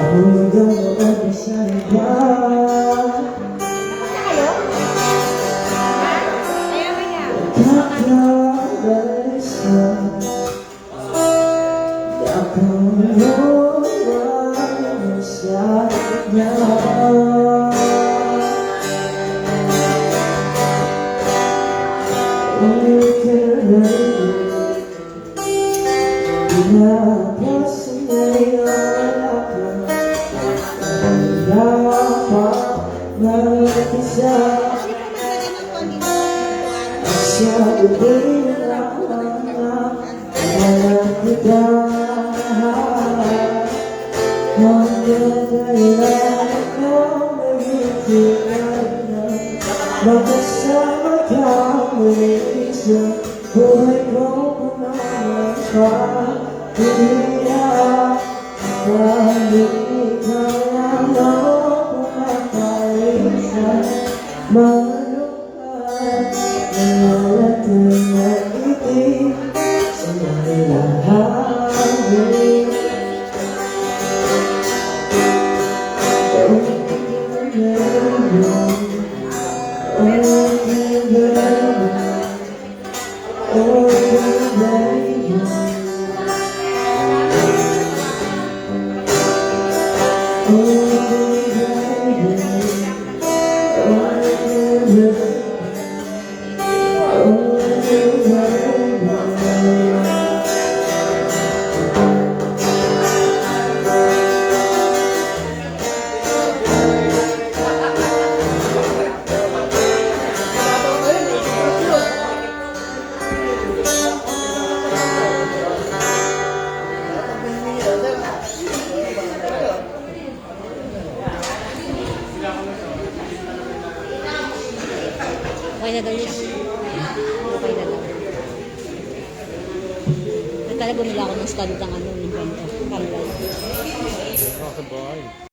Hanggang mag-isang ba? Nagkakalasa nakawala sa kanya. Magkasama kami sa buhay ko naman pa Pilihan dahil ikaw lang ako kumapalisan malungkat nawalat na ngiti sa mga hangin. Okay na daw yun. Okay na daw. Nagtala bumila ako ng stand ng ano, ng ganito. Pang live.